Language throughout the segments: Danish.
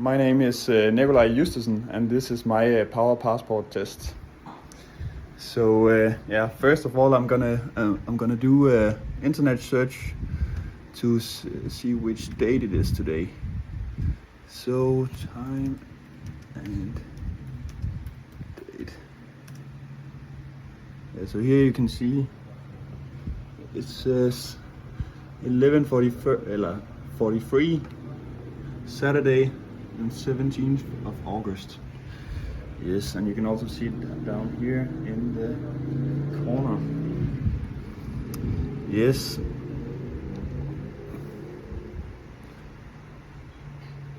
My name is Nikolaj Justesen, and this is my Power Passport test. So first of all, I'm gonna do a internet search to see which date it is today. So time and date. Yeah, so here you can see it says 11:43 Saturday, and 17th of August. Yes, and you can also see it down here in the corner. Yes.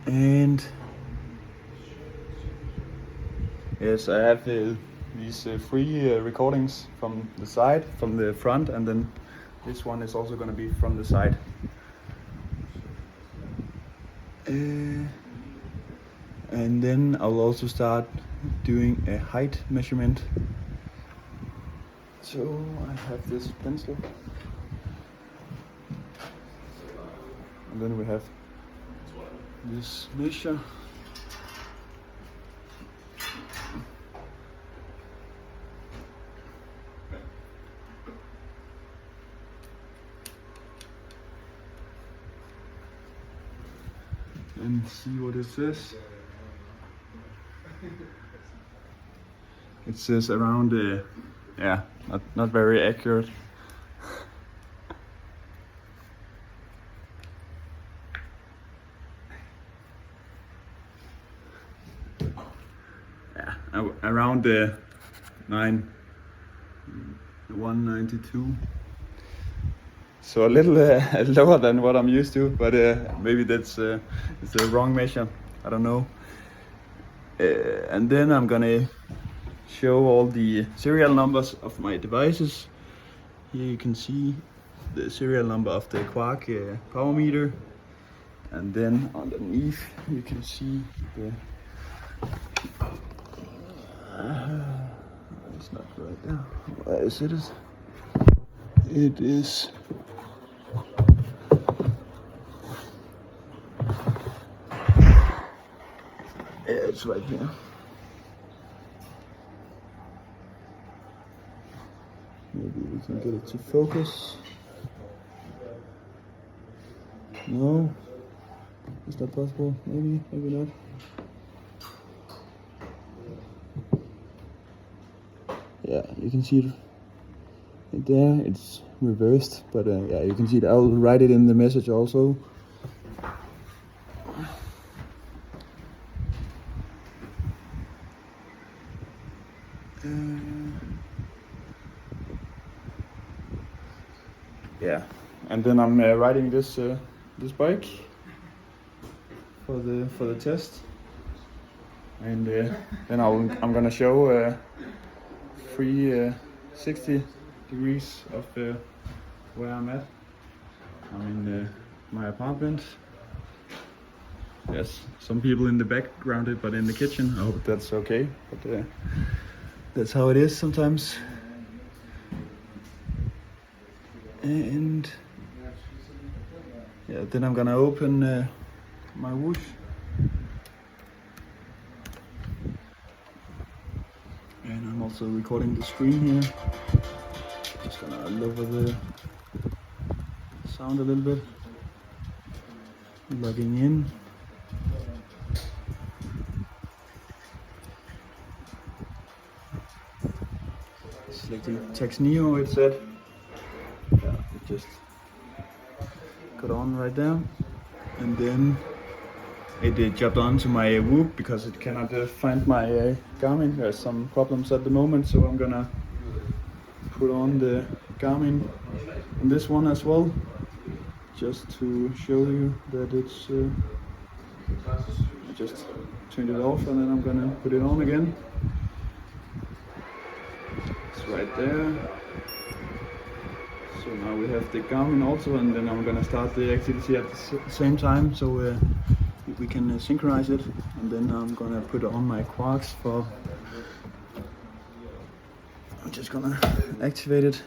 And yes, I have these three recordings from the side, from the front, and then this one is also going to be from the side. And then I'll also start doing a height measurement. So I have this pencil, and then we have this measure. And see what it says. It says around not very accurate. Around 192. So a little lower than what I'm used to, but maybe that's it's the wrong measure. I don't know. And then I'm gonna show all the serial numbers of my devices. Here you can see the serial number of the Quarq power meter, and then underneath you can see the. It's not right now. Where is it? It is. Yeah, it's right here. Maybe we can get it to focus. No, is that possible? Maybe not. Yeah, you can see it there. It's reversed, but yeah, you can see it. I'll write it in the message also. Yeah, and then I'm riding this bike for the test, and then I'm gonna show 360 degrees of where I'm at. I'm in my apartment. Yes, some people in the background, but in the kitchen. I hope that's okay. But that's how it is sometimes. And yeah, then I'm gonna open my Whoosh. And I'm also recording the screen here. Just gonna lower the sound a little bit. Logging in. Selecting Text Neo, it said. Yeah, it just got on right there. And then it jumped onto my Whoop because it cannot find my Garmin. There's some problems at the moment, so I'm gonna put on the Garmin on this one as well, just to show you that it's. I just turned it off, and then I'm gonna put it on again. It's right there. So now we have the Garmin also, and then I'm gonna start the activity at the same time, so we can synchronize it. And then I'm gonna put on my Quarqs for. I'm just gonna activate it.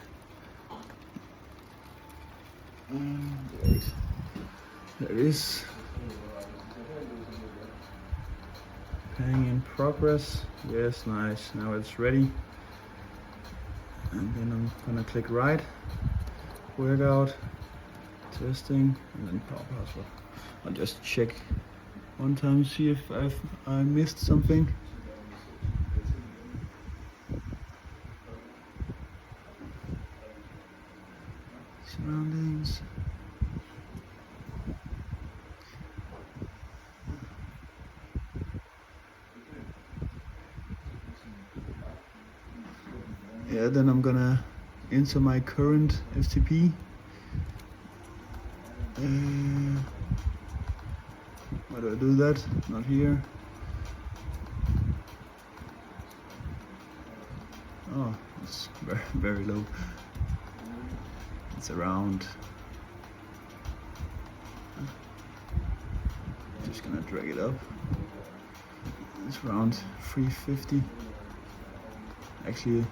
There it is. Saying in progress. Yes, nice. Now it's ready. And then I'm gonna click right. Workout. Testing. And then power password. I'll just check one time, see if I missed something. Surroundings. Yeah, then I'm gonna enter my current FTP. Why do I do that? Not here. Oh, it's very, very low. It's around. Just gonna drag it up. It's around 350. Actually,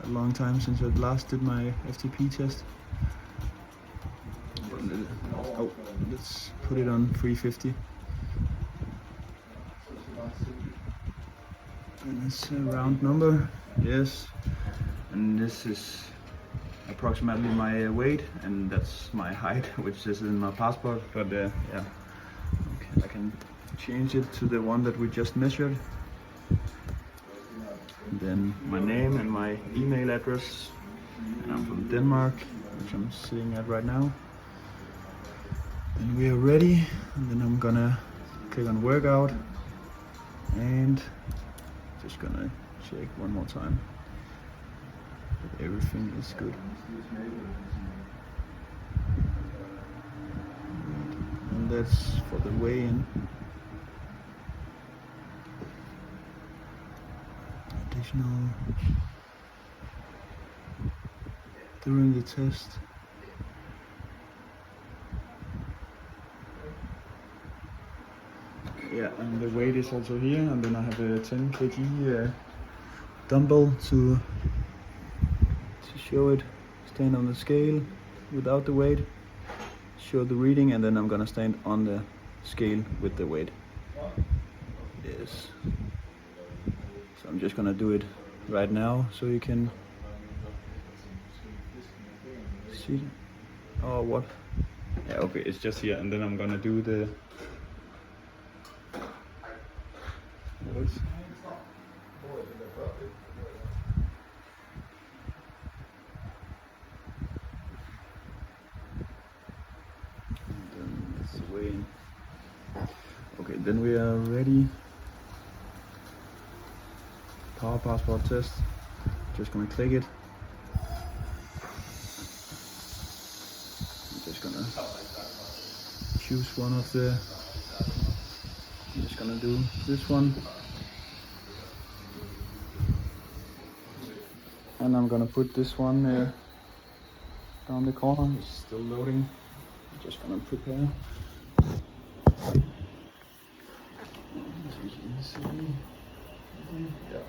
a long time since I last did my FTP test. Oh, let's put it on 350. And it's a round number, yes. And this is approximately my weight, and that's my height, which is in my passport. But yeah, okay, I can change it to the one that we just measured. And then my name and my email address. And I'm from Denmark, which I'm sitting at right now. And we are ready. And then I'm gonna click on workout and just gonna check one more time that everything is good. And that's for the weigh-in. Additional during the test. Yeah, and the weight is also here, and then I have a 10 kg dumbbell to show it. Stand on the scale without the weight, show the reading, and then I'm gonna stand on the scale with the weight. Yes. So I'm just gonna do it right now so you can see. Oh, what? Yeah, okay, it's just here, and then I'm gonna do the. Okay, then we are ready. Power passport test. Just gonna click it. I'm just gonna choose one of the. I'm just gonna do this one. And I'm gonna put this one down the corner. It's still loading. I'm just gonna prepare. Yeah.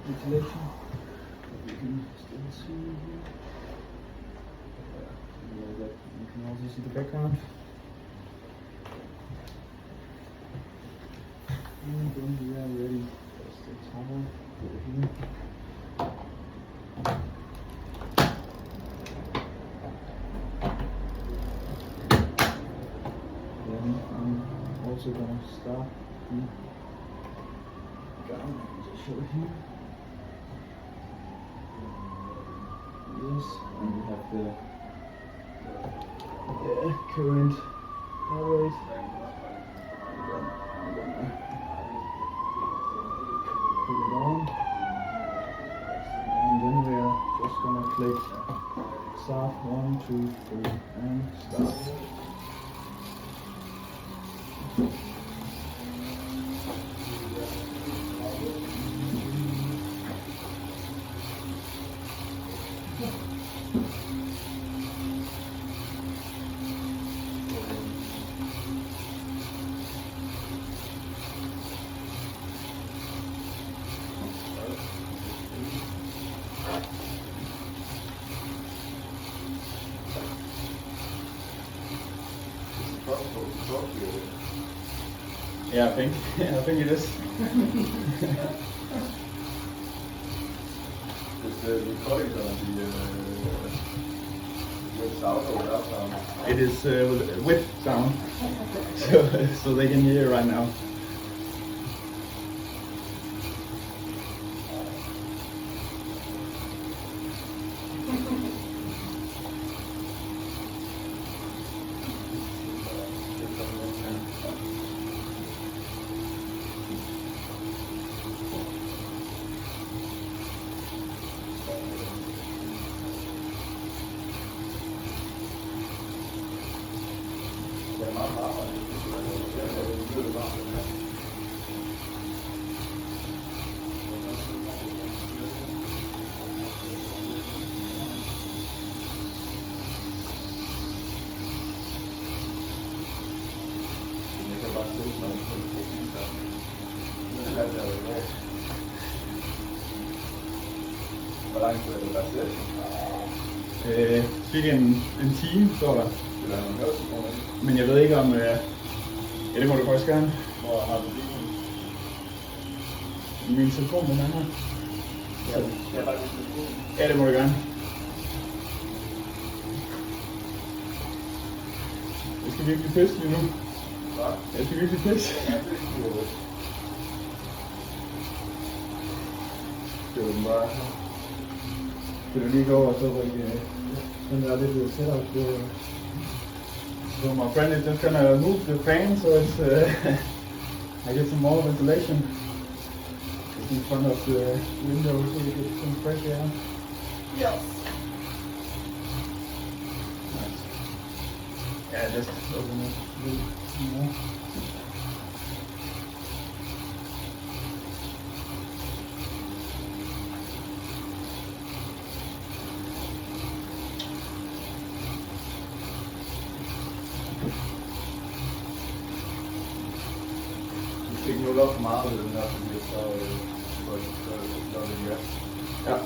Ventilation. You can still see here. You can also see the background. And then we are ready. That's the towel. Put it here. Then I'm also gonna start here. Down. Just show it here. Yes, and we have the current heart rate. I'm gonna put it on, and then we are just gonna click start 1, 2, 3, and start. Yeah, I think it is. Is the recording gonna be with sound or without sound? It is with sound, so they can hear right now. Hvor langt er det der til? Cirka en time, står der. Vil der have nogle høretelefoner i? Men jeg ved ikke om... ja, det må du faktisk gerne. Hvor har du bilen? Min telefon, den er her. Jeg har faktisk telefonen. Ja, det må du gerne. Jeg skal virkelig pisse lige nu. Hvad? Jeg skal virkelig pisse. Ja, det er cool. Det er den bare her. Kan du lige gå over, så rykke den der lidt setup. So my friend is just gonna move the fan so it's I get some more ventilation. It's in front of the window so we get some fresh air. Yes. Nice. Yeah, just open it a little more. Du skal ikke nulle op for meget ved den her, fordi så er det ja. Ja.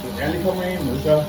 Du kan lige komme ind, og så...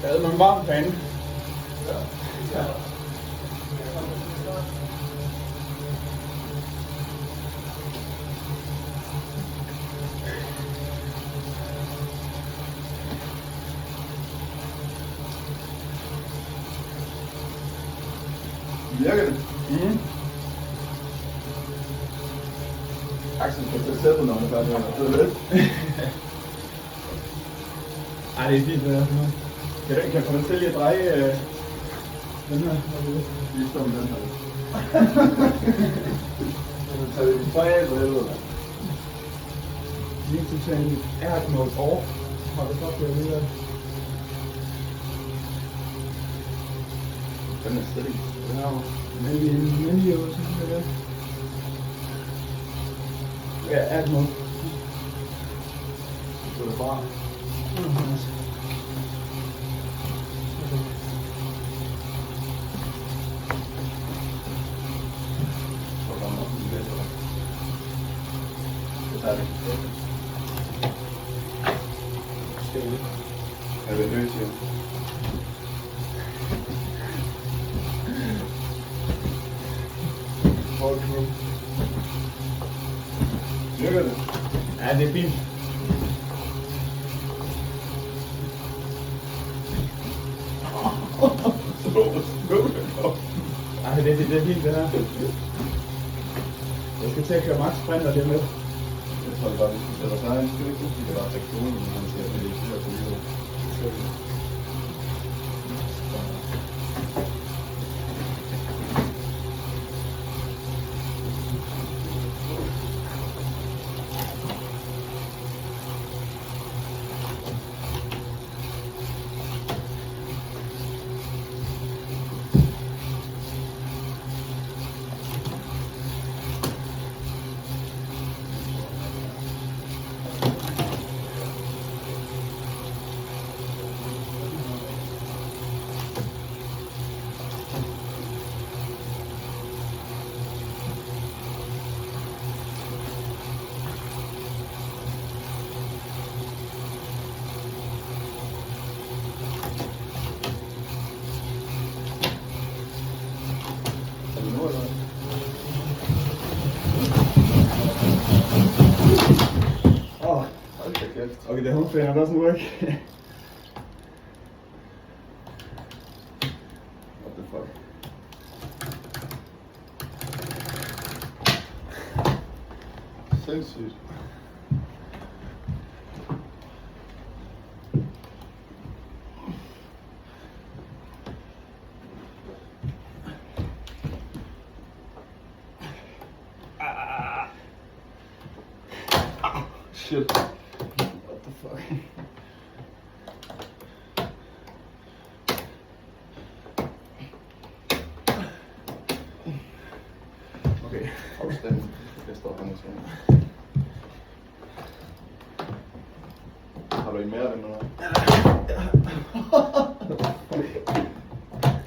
Havde man varm pande? Ja. Virker det? Mhm. Axel kan tage sættet, når han er færdig med at føde lidt. Ej, det er fint, det er sådan noget. Kan jeg få dig til lige at dreje den her? Lige stå med den her. Så tager vi tre af på helvede. Lige til tage en air mode off. Har du godt det videre? Den er steady. Ja, maybe en menu eller sådan noget. Ja, air mode. Så er det bare. Så er der nok en bedre. Det tager vi. Jeg vil løse jo. Virker det? Ja, det er fint. Ej, det er fint det her. Jeg skal til at køre max sprint og det med. Jeg tror bare, vi skal sætte os her. Skal vi ikke huske, at det var tektoren, når han siger, at det er ikke der på livet. Okay, the home trainer doesn't work. What the fuck? Sindssygt. Shit. What the fuck? Okay. Afstanden. Jeg står her så. Har du en mere end noget?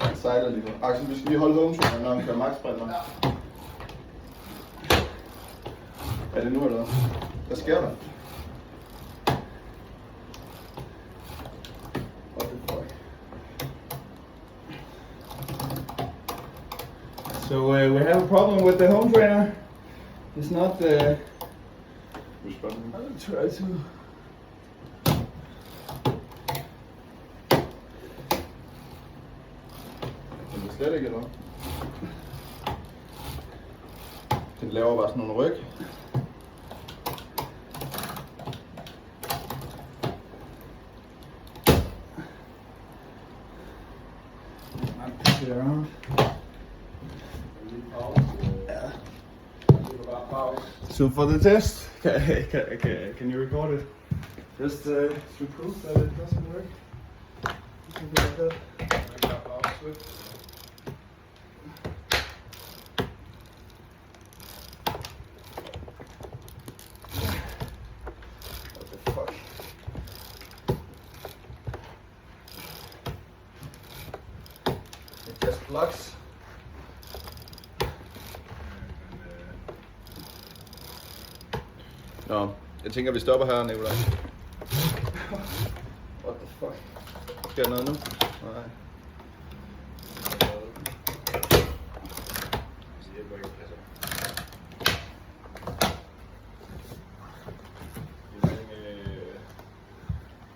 Han sejler lige nu. Axel, vi skal lige holde home trainer, når han kører max-sprinter. Er det nu eller hvad? Hvad sker der? What the fuck? So we have a problem with the home trainer. It's not Responding. I'll try to. Men det er slet ikke, eller hvad? Den laver bare sådan nogle ryg. Push it around. So for the test, can you record it? Just to prove that it doesn't work. Something like that. What the fuck? It just flux. Nå, jeg tænker, vi stopper her, Nikolaj. What the fuck? Sker der noget nu? Nej.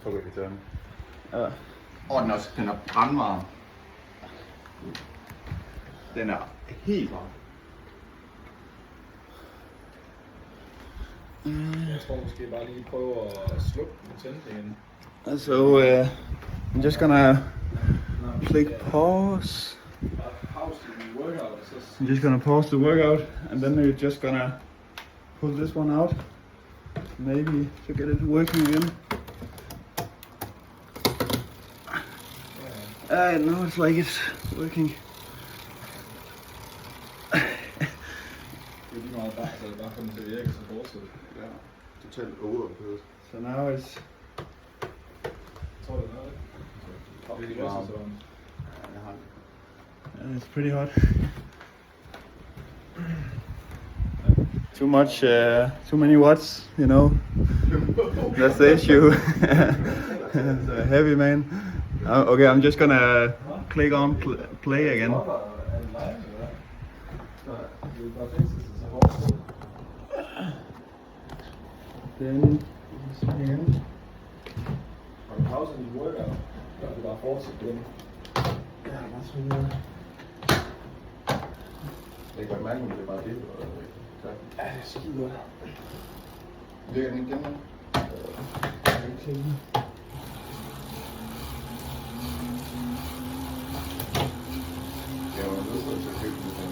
Okay, vi tager den. Ja. Den er brandvarm. Den er helt varm. Jeg tror måske bare lige prøve at slukke den tænde igen. So I'm just gonna click pause. Pause i workout, og så I'm just gonna pause the workout, and then we're just gonna pull this one out, maybe to get it working again. No, it's like it's working. det er lige meget bare, så det bare kommer til at virke, så fortsætter. Ja, totalt overophedet. So now it's Jeg tror, det er noget. Det er Wow. sådan. Jeg har it's pretty hot. Too many watts, you know. That's the issue. It's a heavy man. Okay, I'm just gonna click on play again. Er det live, eller hvad? Det er bare fikset, så fortsætter. Then again. Har du pause i workout? Eller er det bare fortsætte igen? Ja, that's what Jeg kan godt mærke, om det er bare det. Tak. Ja, det er skide godt. Virker den igen nu? Okay. Jeg var nødt til at købe den den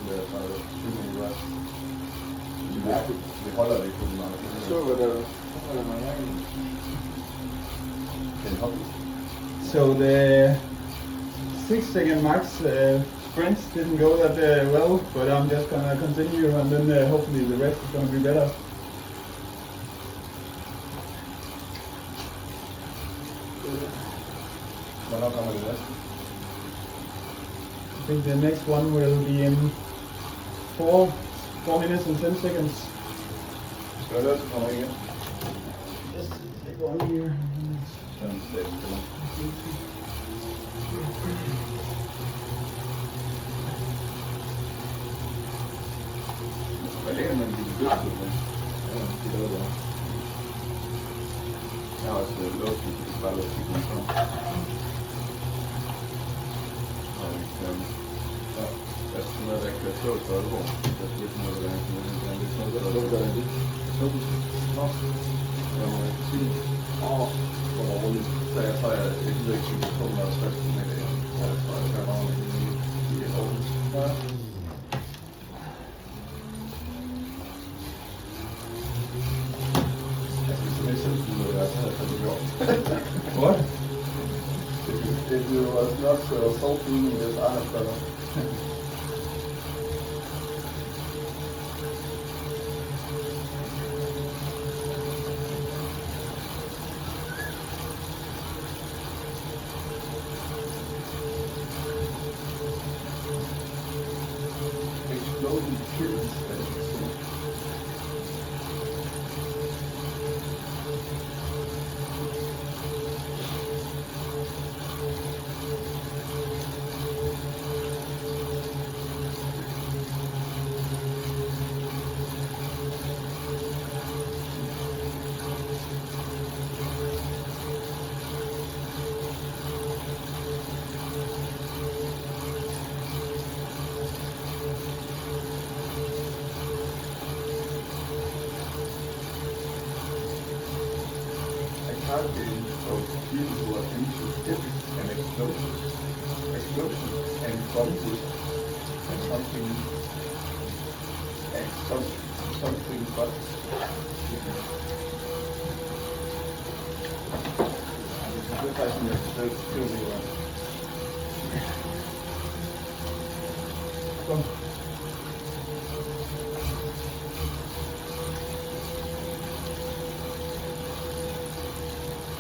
der tager 20 minutter. Vi holder det ikke på den meget. Så hvad der den hopper. So the 6-second max sprints didn't go that well, but I'm just gonna continue, and then hopefully the rest is gonna be better. Hvornår kommer det næste? I think the next one will be in 4 minutes and 10 seconds. Skal jeg løse kommer igen? Just take one here. Sådan stedet. Hvad ligger man i det dødstød med? Ja, det er det. bare lidt fint. Ja, jeg synes noget, der kan tog til Aalborg. Jeg synes ikke noget, der er lidt noget, der er lidt. Nå. Jeg må ikke sige. Hvor roligt. Så jeg tror, jeg gider ikke sige, at jeg kommer og skrift med det. Jeg tror, jeg skal meget i et Aarhus. Ja. What? If you was not salty, yes, I have done it. Exploding kittens. Targeting of people who are into physics and explosion and bombs and something but Kom.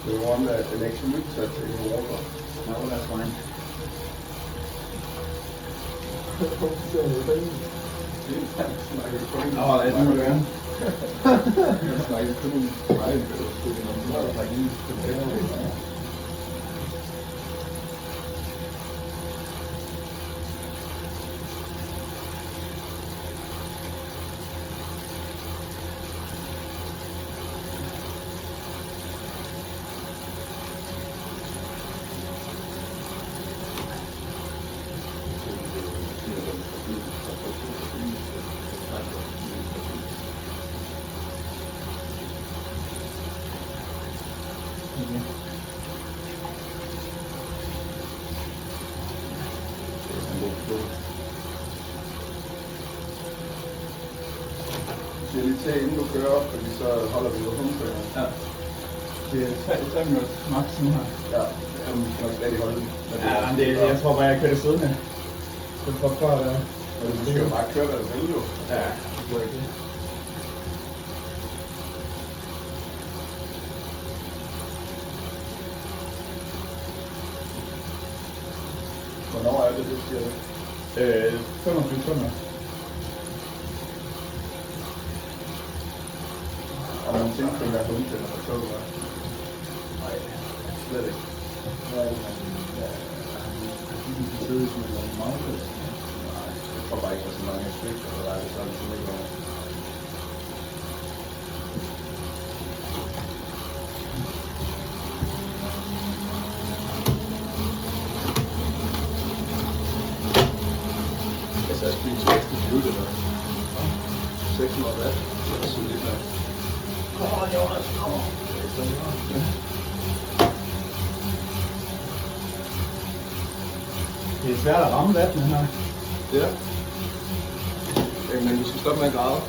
the one that election looks at in water. No, that's fine. Nå, det må det være. Jeg snakker kun om mig, Så jeg lige tage inden du kører op, fordi så holder vi jo hundstønger. Ja. Det er 3 minutter max nu her. Ja, jeg må nok stadig holde den. Ja, men jeg tror bare, jeg kører det siddende. Det er for før, der. Du skal jo bare køre, hvad du vil jo. Ja, det går ikke. Hvornår er det, du siger det? 25 sekunder. Og man tænker, at der er hundstønger på toget, hva'? Nej, Slet ikke. hvad er det, man sidder i sådan en meget fed? Nej, jeg tror bare ikke, der er så mange stykker, og der er det så altid ikke over. Altså, jeg spiller 6 minutter, eller 600 watt, det er solidt nok. Det er svært at ramme vatten her. Ja. Men du skal stoppe med at græde.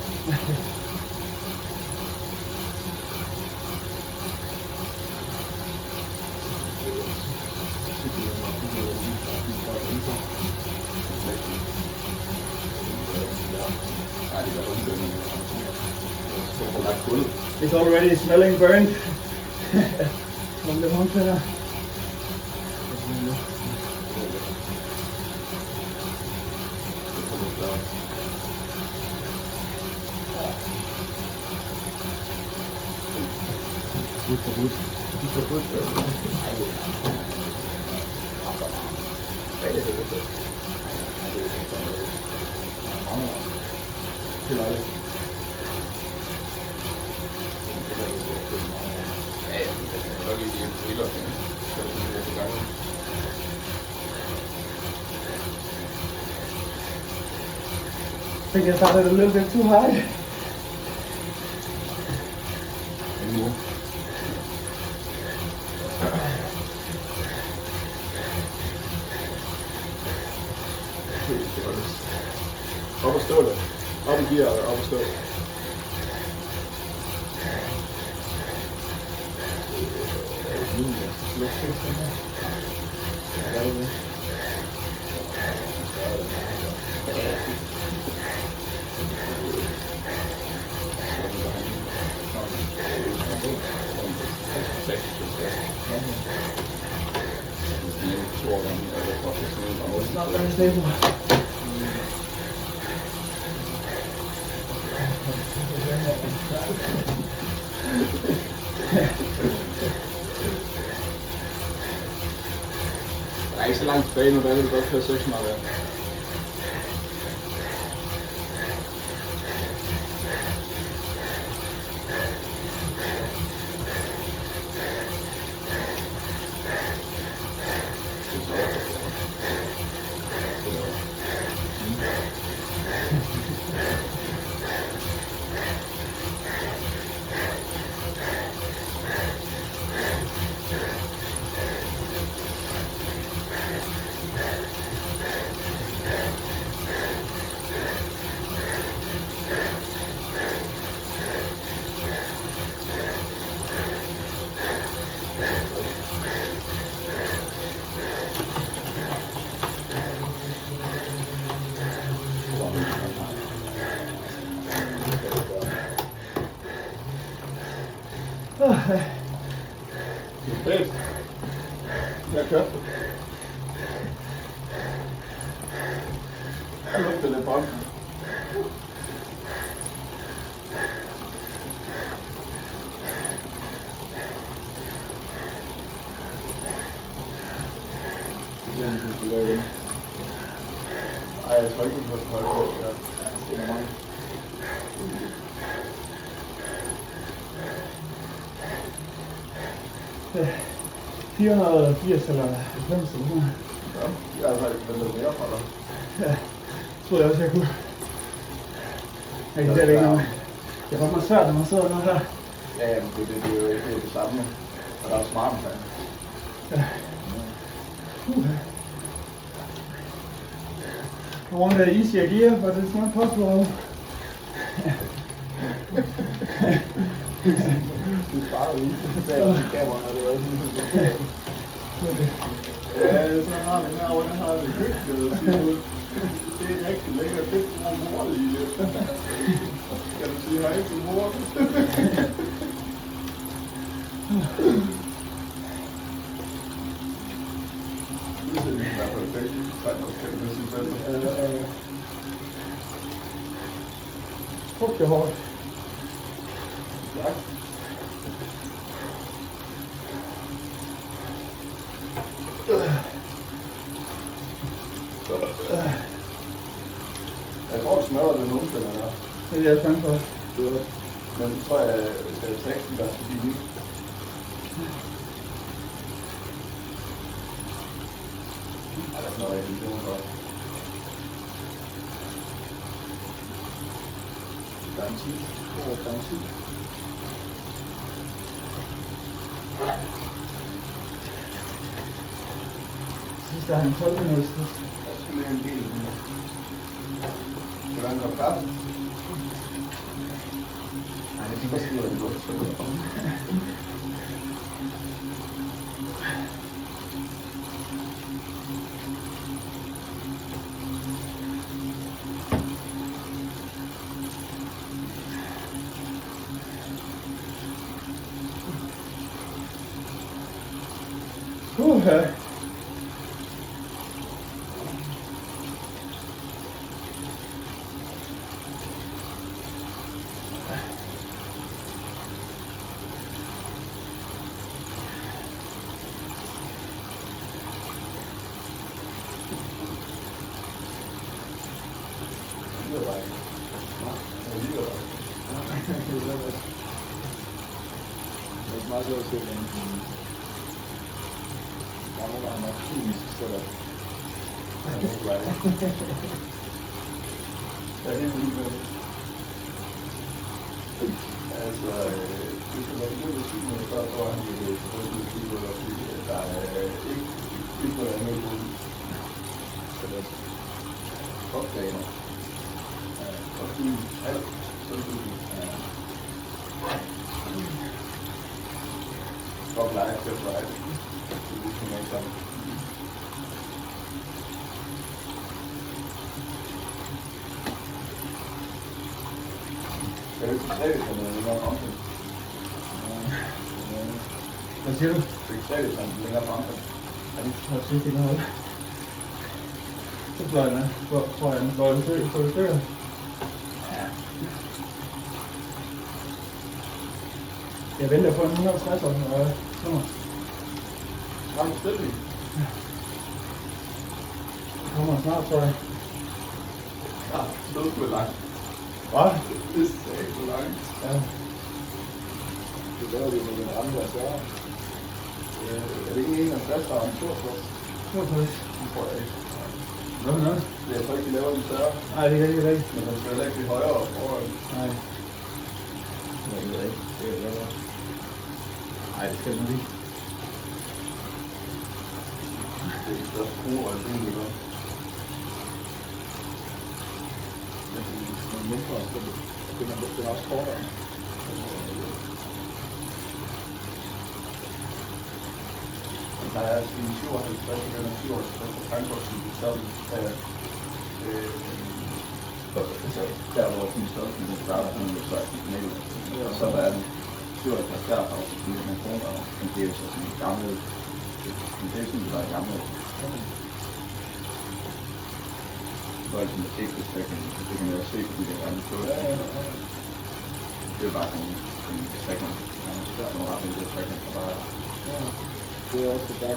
Nej, det gør ondt. Jeg har lagt gulvet. It's already smelling burnt. From the hunter. Gut for gut. Gut for gut. Ja, det er nok ikke en think I started a little bit too high. Op og stå det. Op i gear, op og stå. It's not very stable. Der er ikke så langt tilbage nu, der vil du godt køre 6 meget. Fedt. Jeg kørte det. Jeg lugter lidt bolden. Ej, jeg tror ikke, du kan holde på. Det er mange. 480 eller 90 eller sådan. Ja, jeg har altså ventet mere fra dig. Ja, troede jeg også, jeg kunne. Jeg kan slet ikke noget. Det er godt nok svært, når man sidder noget her. Ja, men det er jo ikke det samme. Og der er smart med det. Ja. I want the easier gear, but it's not possible. Du sparer jo ikke. Det er kameraet, når det er sådan. Ja, så har vi herovre, den har vi købt. Det er rigtig lækkert. Det er en mor lige. Kan du sige hej til mor? Det er i hvert fald perfekt. Tak, kan du sige selv. Fuck, det er hårdt. Ja. Jeg tror, du smører det nogen steder der. Det er jeg spændt på. Men så tror jeg, at det er teksten, der skal blive nyt. Ej, der er sådan noget rigtig det godt. Garanti. Garanti. Sidst er han 12 minutter. Der skal lige en bil. Skal der noget kaffe? Nej, det kan godt være, det går så. Okay. Det er meget sjovt at se, at der er nogen, der har meget klinisk setup. Ja, det er en lille. Altså, hvis man er ude ved sygen, så tror han, at det er selvfølgelig syge, fordi der er ikke noget andet ud. Så det er opdager. Og syge, alt, så er det godt lege til at lege. Det er ligesom ikke sammen. Jeg vil ikke sige det, men det er nok omkring. Hvad siger du? Det er ikke sådan længere på omkring. Ja, det har jeg ikke noget. Så fløj den, tror jeg, den fløj den stykker. Ja. Jeg venter på en 160 år, og kommer. Ramt stille. Det kommer snart, tror jeg. Ja, det er sgu langt. Hvad? Det er sgu langt. Ja. Det laver vi med den ramme, der er større. Er det ikke 61, der er en 62? 62. Det tror jeg ikke. Hvad med noget? Jeg tror ikke, de laver den større. Nej, det er ikke. Men den skal heller ikke blive højere foran. Nej. Jeg ved ikke. Det er det, nej, det skal man ikke. Det er ikke størst brug og det er godt. Men hvis man er mindre, så begynder det også kortere. Der er en 57 eller 57 på Frankfurt, som er stoppet der hvor den stopper, den starter sådan med 16 km. Og så er den 57 derfra, som er en kroner, men det er jo så sådan en gammel, det er sådan, det var en gammel. Det var ligesom et ægtestrækning, det kan man jo se, fordi det er en stort. Det er bare sådan en strækning, der er nogle ret en god strækning, og bare Det er også det der.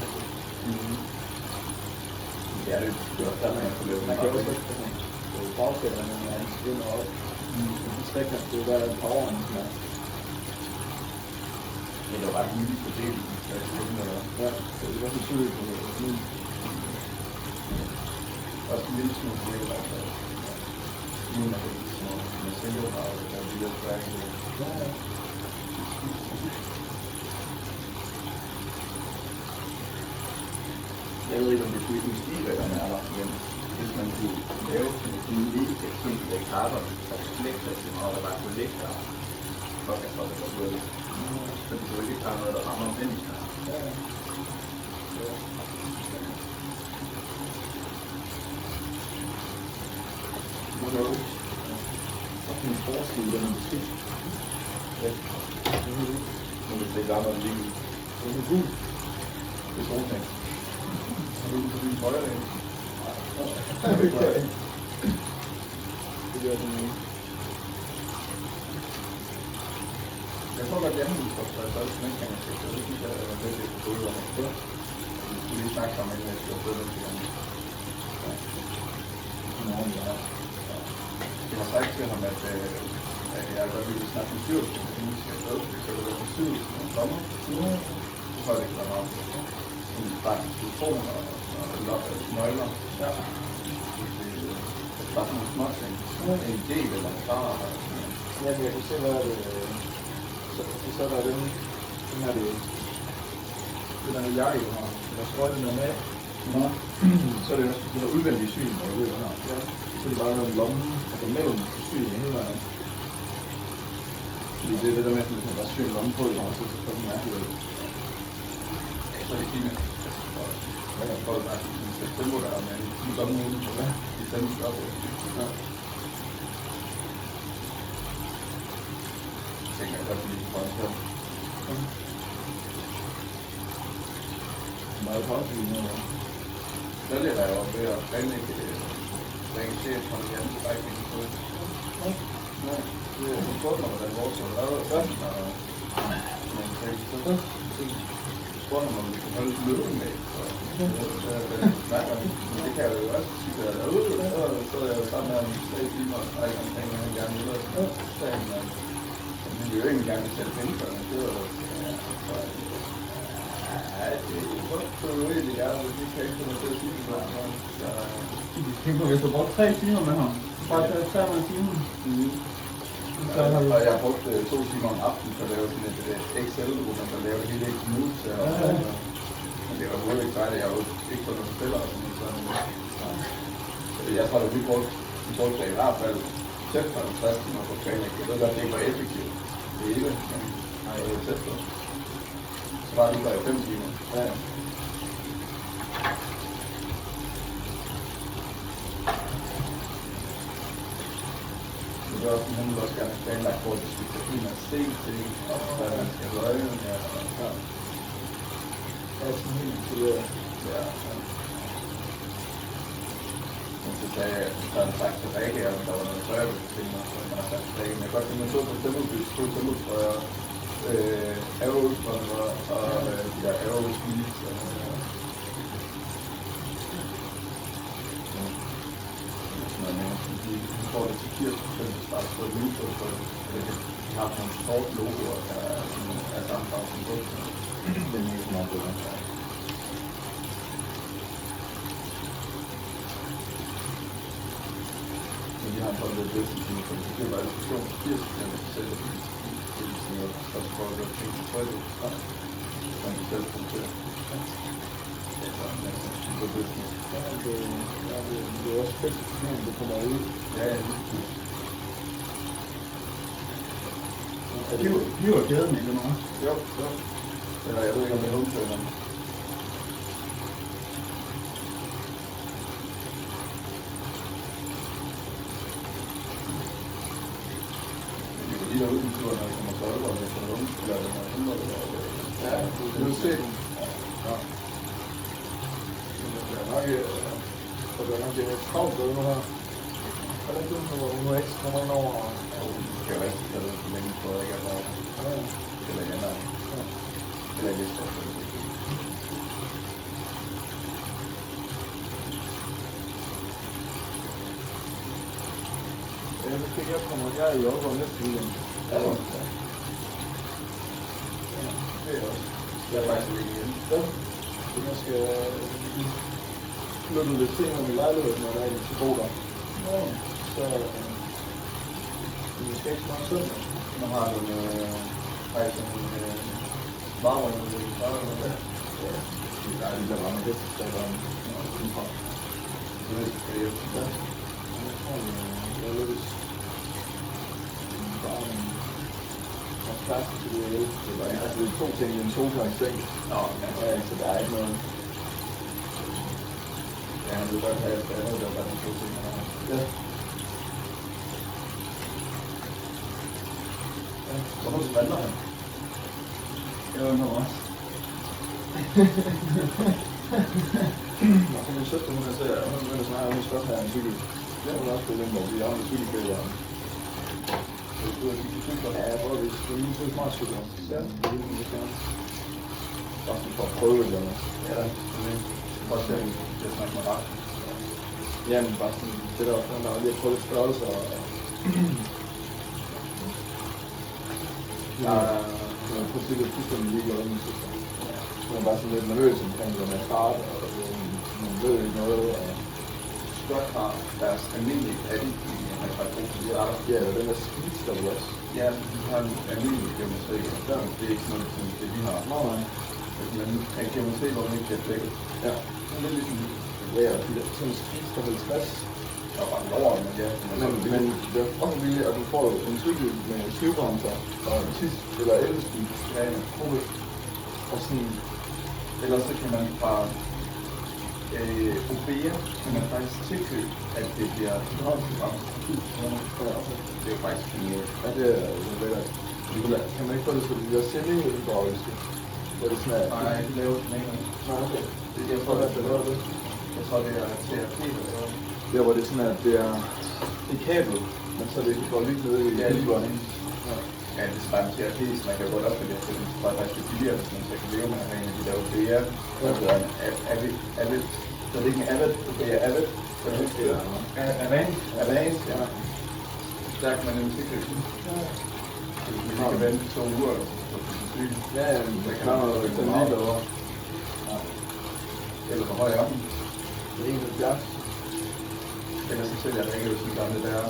ja, det er også der, man kan lave. Man kan også få bagsætterne, når man svinder op. De strækker, det er bare et par år, ja. Men det var ret lille fordelt. Ja, det er også tydeligt på det. Også en lille smule fordelt, altså. Nu er det ikke sådan noget, med selvjordhavet, der er de der strækninger. Ja. Jeg ved ikke, om det er hvilken stil, der er der, men hvis man kunne lave en lille eksempel af karter, der flekter til noget, der bare kunne ligge der, så kan det godt være det. Så det er ikke bare noget, der rammer mennesker. Og sådan en forskel, der er en skidt. Ja. Nu vil det være noget lige. Det er gul. Det er sådan ting. Er du på din højre dag? Det gør det nu. Jeg tror godt, at jeg har så er det sådan en gang, jeg skal det synes jeg, at det er på gulvet, og man skal. Vi skulle lige snakke sammen, at jeg skal få det til ham. Jeg har sagt til ham, at jeg godt ville snakke med styrelsen, at vi skal have det, så det var på styrelsen om sommer. Så har det ikke været meget. Bare telefoner og nøgler. Ja. Bare sådan nogle små ting. En del eller en far. Ja, men jeg kan se, hvad det så er der den her, den her jakke, der sprøjter den med. Nå. Så er det også det der udvendige syn, der er ude under. Ja. Så er det bare en lomme, altså mellem syn i hele vejen. Fordi det er det der med, at hvis man bare syr en lomme på i morgen, så får den mærkeligt ud. Ja, så er det fint. Jeg kan prøve at stemme der, men de er sådan nogle, de stemmer sig op. Ja. Det kan jeg godt lide for os her. Meget positivt nu. Så er det der jo ved at planlægge til at komme hjem til bikingen på. Nej, det er en spurgt mig, hvordan vores er lavet først, og man kan så spurgt mig, om vi kan holde møde med. Det kan jeg jo også sige, at jeg er ude, så er jeg jo sammen med en 3 timer og trække omkring, at jeg gerne vil. Så er men det er jo ikke engang at sætte penge for, men det er jo det er godt, så er jo egentlig gerne, hvis vi kan ikke få noget til at sige det. Tænk på, hvis du brugte 3 timer med ham, Bare 3 timer. Og jeg har brugt 2 timer om aftenen for at lave sådan et Excel-program, der laver det hele ikke nu. Men det var overhovedet ikke fejl, jeg har jo ikke fået noget spiller og sådan noget. Jeg tror, at vi brugte i hvert fald tæt for 50 timer på planlægning. Jeg ved godt, det ikke var effektivt. Det hele, men jeg er jo tæt på. Så var det bare i 5 timer. Ja. Det er også, hun vil også gerne planlagt, hvor det skal tage ind og se til, og hvad man skal løje. Ja. Ja, sådan helt isoleret. Ja. Men så sagde jeg, at så havde sagt til Rikke, at der var noget tøj, jeg ville finde mig, så man har sagt til Rikke. Men jeg kan godt finde, at jeg så på stemmeltrøjer, Aerostrømmer og de der Aerospeeds. Jeg tror, det er til 80% bare på et lyd, så de har nogle stort logoer, der er samme farve som bukserne. Det er mega meget bedre. Men de har sådan lidt bedst, så det er bare diskussion på 80% selv. Det vil sige, at der skal prøve at gøre ting til trøjt, man kan selv producere. Det er sådan, at det er business. Det er også fedt, når det kommer ud. Ja, Hiver kæden ikke noget? jo. Eller jeg ved ikke, om det er hovedtøjerne. Men det er lige derude i turen, når det kommer til Aalborg, det er sådan noget, eller det er noget, Ja, det er set. Ja. Det er nok, og det er nok det travlt ved nu her. Hvordan du nu ikke kommer ind over? Det skal jo rigtig gøre det, så længe tror jeg ikke, at der er eller ikke andet. Eller ikke så. Ja, nu fik jeg kommer her i Aalborg næste weekend. Ja, Det er også. jeg er faktisk ikke igen. Ja, jeg skal flytte lidt ting om i lejligheden, når der er en til god der. Så vi skal ikke meget søndag. Nu har du faktisk en varmere, når du er startet med det. Der er lige der varme lidt, der er varme. Det er det, jeg Ja. Jeg tror, jeg er lidt varme. Og plads til det hele. Det var altså det er 2 ting, en sofa og en seng. Nå, Ja, så der er ikke noget. ja, han vil godt have det andet, der var de 2 ting. Ja. Hvorfor vandrer han? Jeg undrer mig også. Nå, så min søster, hun er så, hun begynder snart, hun skal også have en cykel. Hun er også på den, hvor vi har en cykelkøber. Ja, jeg tror, vi skal lige til smart cykler. Ja, det er det, vi skal. Bare sådan for at prøve det eller noget. Ja, det er godt til at snakke med ret. Ja, men bare sådan, det der også nogen, der har lige prøvet størrelser. Ja, hun er på sikkert fuldstændig ligeglad med min søster. Hun er bare sådan lidt nervøs omkring det med start, og hun ved ikke noget. Godt har deres almindelige Audi i 50 år. Ja, og den er skidt, der vil også. Ja, de har en almindelig geometri. Det er ikke sådan noget, som det vi har. Nej. Men en geometri, hvor man ikke bliver dækket. Ja. Det er lidt ligesom Ja, og de der sådan skidt der 50. der var over, men ja. Men det er også vildt, at du får en cykel med skivebremser og en tis eller elbil. Ja, Og sådan, ellers så kan man fra Obea, kan man faktisk tilkøbe, at det bliver 100 gram. Det er faktisk fint. ja, det er lækkert. Kan man ikke få det til, at det bliver semi-hydrauliske? Hvor det sådan er... Nej, jeg har ikke lavet den af. Nej, okay. Jeg tror, det er det. Jeg tror, det er TRP, der laver det. Der, hvor det sådan er, at det er et kabel, men så det ikke går lige nede i kaliberen, ikke? Ja, det er bare en TRP, så man kan godt op med det, for det er faktisk det billigere, hvis man så kan leve med at have en af de der Obea. Avid. Så det er ikke en Avid, Obea Avid. Avance, ja. Der kan man nemlig tilkøbe den. Hvis man kan vente 2 uger, så kan man syge. Ja, det kan man jo ikke lige derovre. Eller for høj op. Det er 71. Den er så selv, jeg ringer jo sådan gamle der er.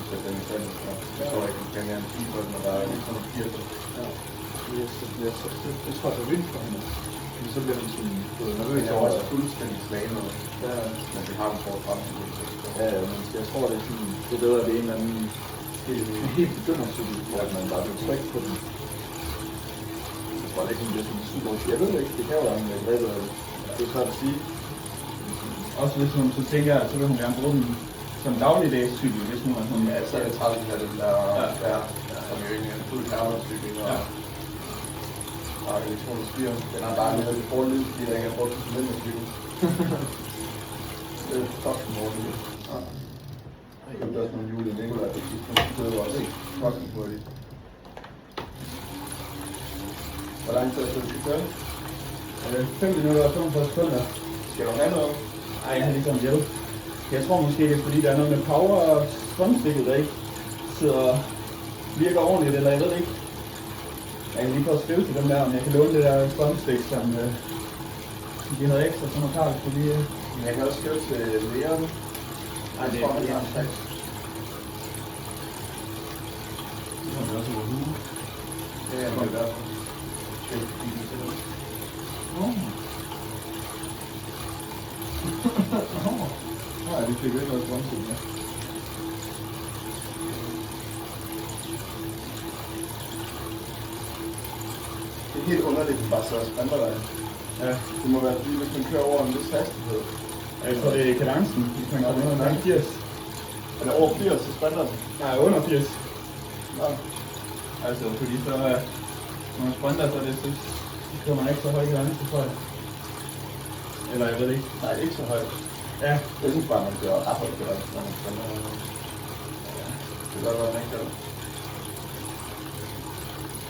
Så den er sådan, så tror jeg ikke, kan være en 10 folk, når der er lidt sådan 80. Ja. Det tror jeg er vildt for hende. Fordi så bliver han sådan, du ved, nervøs Jeg over er det. også fuldstændig slagen, Ja, men det har vi for fremtid. ja, men jeg tror, det er sådan, det er bedre, at det er en eller anden helt begyndercykel, hvor man bare bliver trygt på den. Jeg tror, det ikke sådan, det er sådan super. Jeg ved det ikke, det kan jo være en grebet af det. Det er svært at sige. Også hvis hun så tænker, så vil hun gerne bruge den som dagligdags cykel, hvis nu er sådan. Ja, så er det 30 af den der, som jo ikke er en fuld kærmercykel, og elektronisk styr. Den har bare lidt forlyd, fordi der ikke er brugt til cylinderstyr. Det er fucking morligt. Jeg købte også nogle jule i Nikolaj, det er også fucking hurtigt. Hvor lang tid skal du køre? 5 minutter og 45 sekunder. Skal du have noget? Ej, jeg har lige sådan hjælp. Jeg tror måske, det er fordi, der er noget med power og strømstikket, der ikke sidder virker ordentligt, eller jeg ved det ikke. Jeg kan lige prøve at skrive til dem der, om jeg kan låne det der strømstik, som de havde ekstra, så man Karl skulle lige... Jeg kan også skrive til Leon. Ej, det er ikke tak. Det har vi også over hue. Ja, det er derfor. Det er fordi, det er Nej, vi fik jo ikke noget strømstik med. Det er helt underligt, at bare så sprinter dig. Ja, Det må være fordi, hvis man kører over en vis hastighed. jeg tror, det er kadencen. Hvis man kommer under 80. Er det over 80, så sprinter den? Nej, under 80. Nå. Altså, fordi så, når man sprinter, så er det så kører man ikke så højt kadence, tror jeg. Eller jeg ved det ikke. Nej, ikke så højt. Ja, Jeg synes bare, man kører ret højt, når man sprinter. Ja, det kan godt være, man ikke gør det.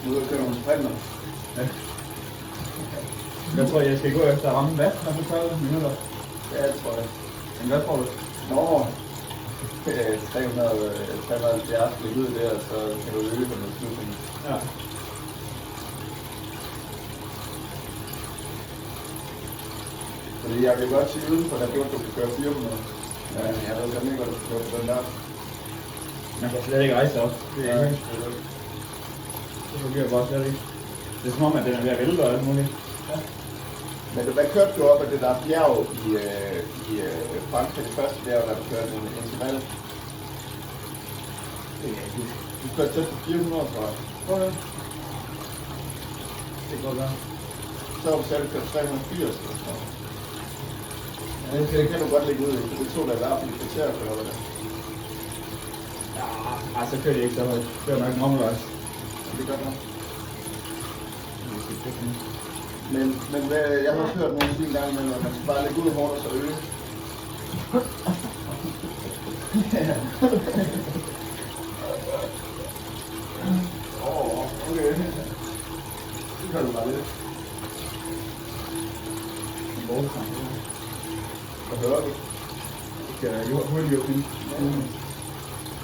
Nu er der kører nogle sprinter. ja. Jeg tror, jeg skal gå efter at ramme vand, når det 30 minutter. Ja, det tror jeg. Men hvad tror du? Nå, 370 lidt ud der, så kan du øge på noget slutning. Ja. Fordi jeg kan godt sige udenfor, at du kan køre 400. Men jeg ved ikke, hvad du kan køre på den der. Man kan slet ikke rejse op. Det er ikke. Det fungerer bare slet ikke. Det er som om, at den er ved at vælte og alt muligt. Ja. Men hvad kørte du op af det der bjerg i Frankrig, det første bjerg, der du kørte en interval? Du kørte tæt på 400, tror jeg. Okay. Det kan godt være. Så har du selv kørt 380 eller sådan noget. Ja, det kan du godt lægge ud i, for det tog dig i hvert fald et kvarter at køre det. Ja, så kører det ikke så højt. Det er nok normalvejs. Det gør det. Men hvad, jeg har også hørt nogle ting gange med, at man skal bare lægge ud hårdt og så øge. Okay. Det kan du bare lidt. Hvad hører du? Det skal jo hurtigt jo finde.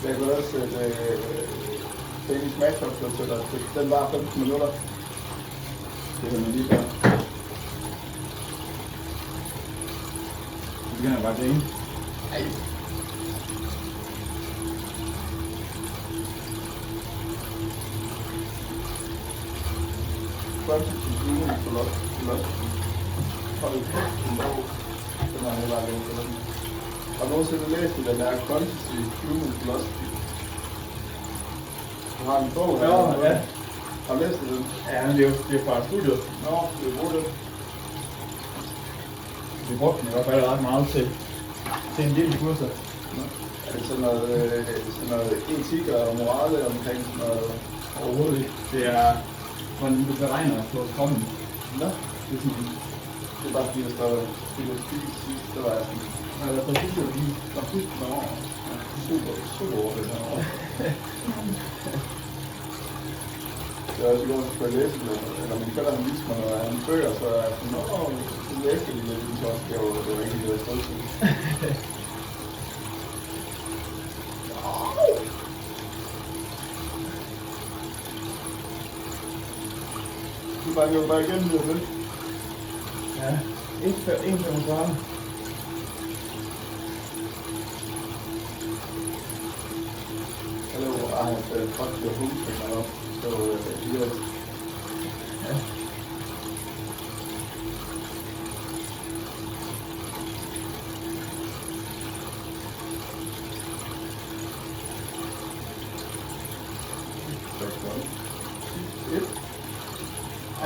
Jeg kan også sætte Danish Matchup til dig. Den var 15 minutter. Det kan man lige gøre. Så begynder jeg bare at grine. Ej. Første til Human Philosophy. Hold kæft, den bog. Den har jeg bare læst eller sådan. Har du nogensinde læst den der Quantity Human Philosophy? Du har en bog, Ja. Har du læst den? Ja, men det er fra studiet. Nå, det er brugt det. Vi brugte den i hvert fald ret meget til en del kurser. Er det sådan noget etik og morale omkring sådan noget? Overhovedet ikke. Det er, hvordan du beregner på strømmen. Nå, Det er sådan, det er bare fordi, der står filosofi sidst, så var jeg sådan, eller på fysiologi. Nå, super over det her. Jeg har også i går skulle læse det, eller min fætter han viste mig noget af hans bøger, så er jeg sådan, nå, så læste de lidt, så også, det var egentlig det, jeg stod til. Du banker jo bare igen lige lidt. Ja, 1,45. bare have et godt til hus, så yes. Ja.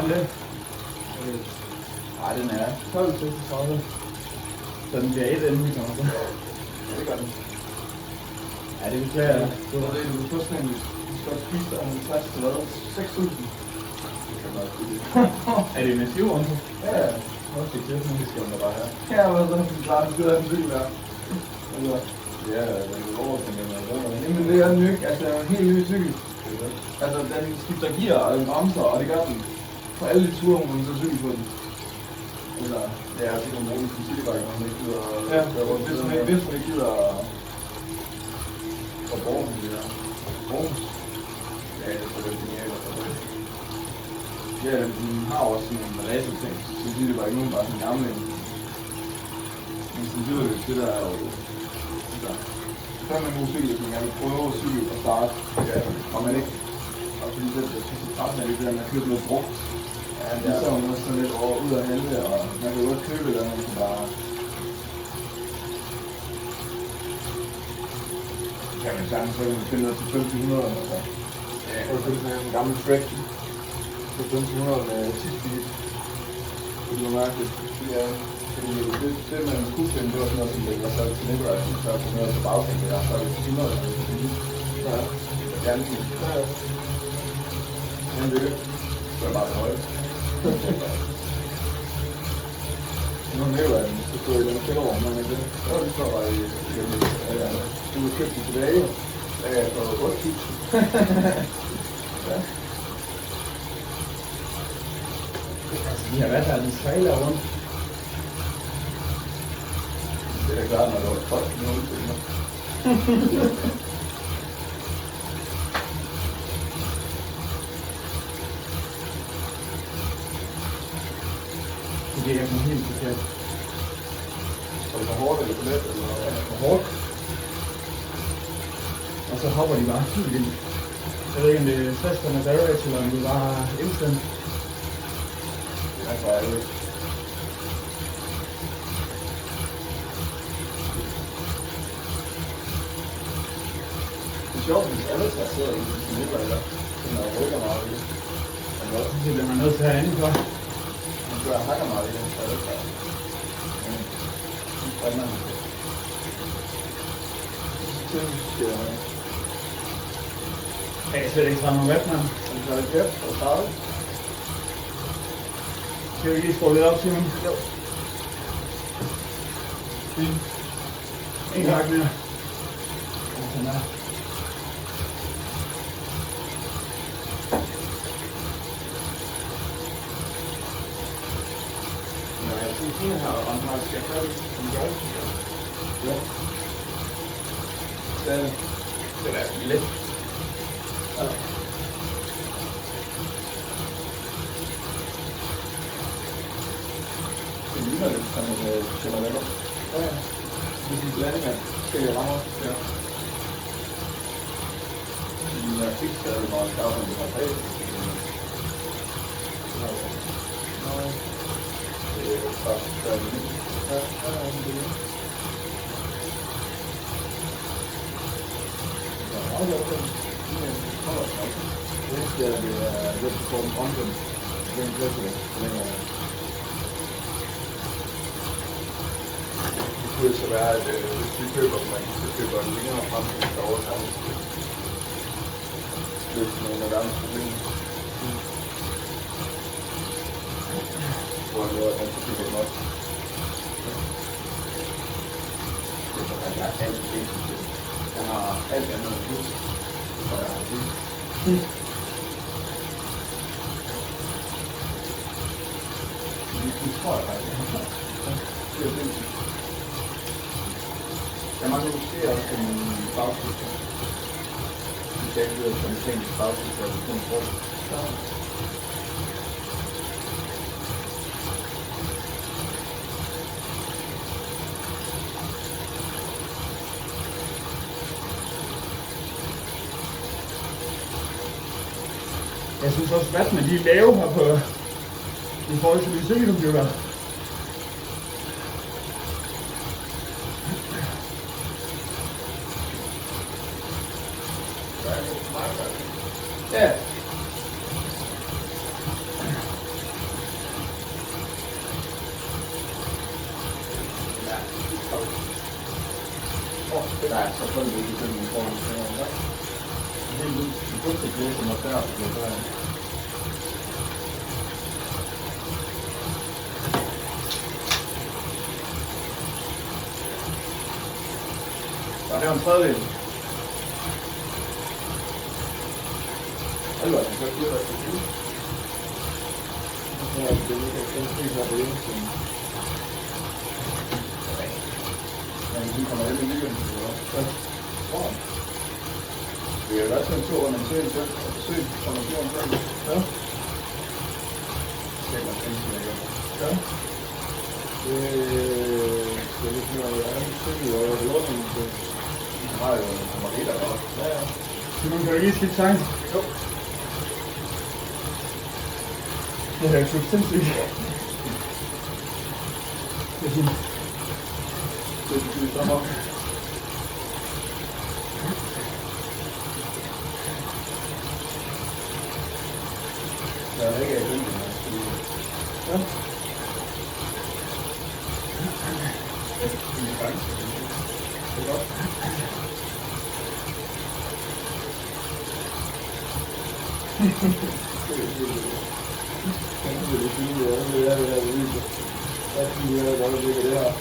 det? Nej, den er 12 til 30. Så den bliver 1 inden vi kommer så. Ja, det gør den. Ja, det beklager jeg. Du har det, du får sådan en, du skal spise der 50 til hvad? 6.000. Det kan man også blive. Er det med 7 år? Ja, ja. Også det er det skal man da bare have. Ja, men så er det klart, det er en cykel der. Altså, ja, den er over, den er der. Jamen, det er en ny, altså, en helt ny cykel. Altså, den skifter gear, og den bremser, og det gør den. På alle de ture, hvor man så cykel på den. Altså, det er sikkert en rolig som citybike, når man ikke gider. Ja, hvis man ikke gider. Og Borgen, det der. Borgen? Ja, det er det genialt. Ja, den har også sådan en racerting, så det er bare ikke nogen bare sådan gamle en. Men sådan lyder det der er jo... Så er man en god cykel, hvis man gerne vil prøve at cykle og starte. Ja, og man ikke... Og fordi det er så træt af det der, man køber noget brugt. Ja, det er så også sådan lidt over ud af helvede, og man kan jo godt købe det, man kan bare... Ja, men sagtens, så kan man finde noget til 1.500 eller så. Ja, og så er en gammel Trek på 1.500 med 10 speed. Det er mærkeligt. Ja, fordi det man kunne finde, det var sådan noget, som det var så til Nikolaj, så er det noget på bagsættet, der så er det 100 eller noget. Ja, ja, det er det. Men det er bare det høje. Nu er Nikolaj, så stod i den kældervogn, men det var lige så bare i du vil købe den tilbage. Ja, for 8.000. Ja. Altså, de har været der en trailer rundt. Det er da klart, når det var folk i nogle timer. Det er sådan helt forkert. Var det for hårdt eller for let? Eller For hårdt. Og så hopper de bare helt vildt. Jeg ved ikke, om det er 60 med average, eller om det bare instant. det er for ærligt. Det er sjovt, hvis alle der sidder i sin liv, eller sådan noget rykker meget i det. Men også, Det bliver man nødt til at have andet for. man gør hakker meget i det, så er det der. Hvordan Jeg kan slet ikke tage nogen vand, mand. så er det kæft og starte. Skal vi lige skrue lidt op, Simon? Jo. Fint. En gang mere. Og sådan der. Når jeg synes, at her og andre skal gøre det, som gør det. Ja. Det er sgu lidt. Ja. Det ligner lidt som en generelle. Ja, ja. Det er en blanding af forskellige rammer. Ja. Jeg fik stadig meget skarpt, om det var bag. Nej. Det er bare stadig. Ja, det er det er lidt for en omvendt. Den glæder længere. Det kunne så være, at hvis vi køber dem, så køber den længere frem, så skal overtage det. Løse nogle af verdens problemer. Hvor noget af den køber den også. Det er sådan, at jeg har alt det. Jeg har alt andet end plus. Og jeg har det. Det tror jeg faktisk, jeg har. Det er det. Jeg mangler måske også en bagsyster. Vi skal ikke vide, som en ting bagsyster, eller sådan en brug. Jeg synes også, at de er lave her på i forhold til min cykelcomputer. Ja. Det er selvfølgelig ikke den, man får en større. Det er lidt godt at blive som at gøre det. Der er en tredjedel. Ellers er det godt at det er. Så er det ikke at det er. Men vi kommer ind i weekenden, så vi har været til en tur under en serie selv, og besøg fra naturen selv. Ja. Det er nok ikke, jeg gør. Ja. Det er lidt mere, jeg er en cykel, og jeg har en til. Vi har jo en mariter også. Ja, ja. Simon, kan du lige skifte sang? Jo. Det er jo sindssygt. Det er fint. Det er fint sommer. Der er ikke af den, ja. Det er godt. Det er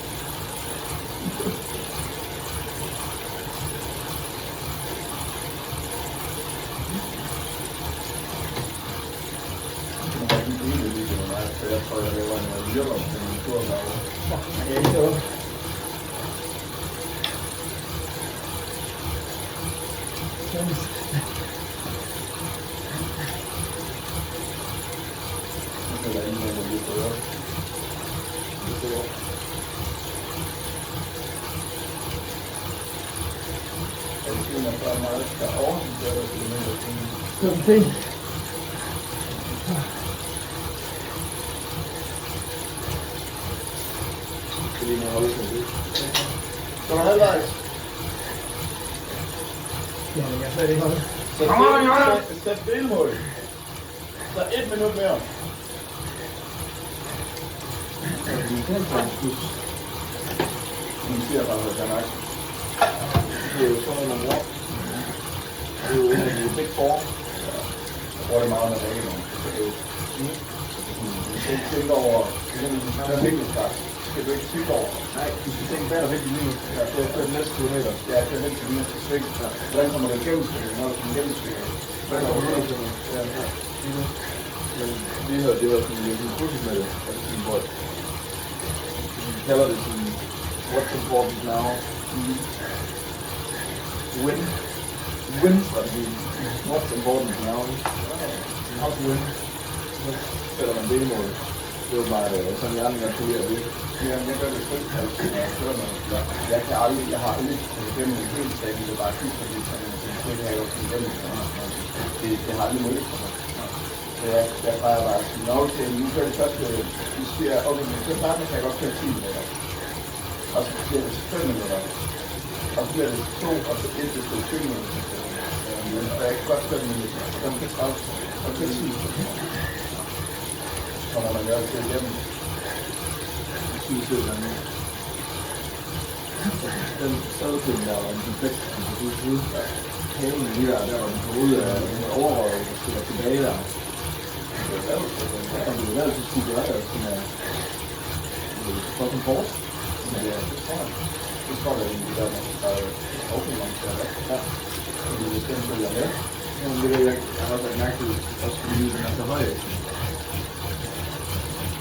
jeg tror, jeg laver en virkelighed en tur derovre. Ja, det er jo. Det er ingen af dem, vi prøver. Jeg vil sige, at der er meget, der er overhovedet, Det er fint. det ligner holde sig lidt. Så er der halvvejs. Ja, men jeg slet ikke holde. Sæt delmål. Så 1 minut mere. Man siger bare, at der er det er jo sådan noget, man bruger. Det er jo en af de big four. Jeg bruger det meget, når det ikke er nogen. Det er jo du skal ikke tænke over, det er virkelig start. Det skal du ikke tænke over. Nej, du skal tænke, hvad er der vigtigt lige nu? Ja, det er kørt næste kilometer. Ja, det er vigtigt næste sving. Hvordan kommer det igennem svingen? Når det kommer igennem svingen? Hvordan kommer det igennem svingen? Ja, ja. Men det her, det var sådan en kursus med det. Altså sådan, hvor vi kalder det sådan, what's important now? Win strategi. What's important now? How to win. Så sætter man delmål. Det var bare sådan, jeg andre kalkulerer det. Jeg gør det selv, jeg kan aldrig, jeg har aldrig gennem en hel sag, det er bare kyst, fordi det kan jeg jo sådan gennem. Det har aldrig muligt for mig. Så jeg plejer bare at sige, okay, nu kører det første, vi siger, okay, men så starten kan jeg godt køre 10 minutter. Og så bliver det 5 minutter. Og så bliver det 2, og så 1, det bliver 20 minutter. Men så jeg kan godt køre 5 minutter, så kan jeg 30, og så 10 minutter. Så kommer man gøre det til igennem. Den sadpind der var en perfekt, som du kunne huske, at haven lige der var den hovedet af den overrøget, der skulle være tilbage der. Det var lavet, og det var lavet til skulle gøre det, sådan er fucking fort. Men det tror jeg egentlig, der er okay, man skal have. Ja. Fordi hvis den følger med, jamen det ved jeg ikke, jeg har også lagt mærke til, også fordi den er så høj.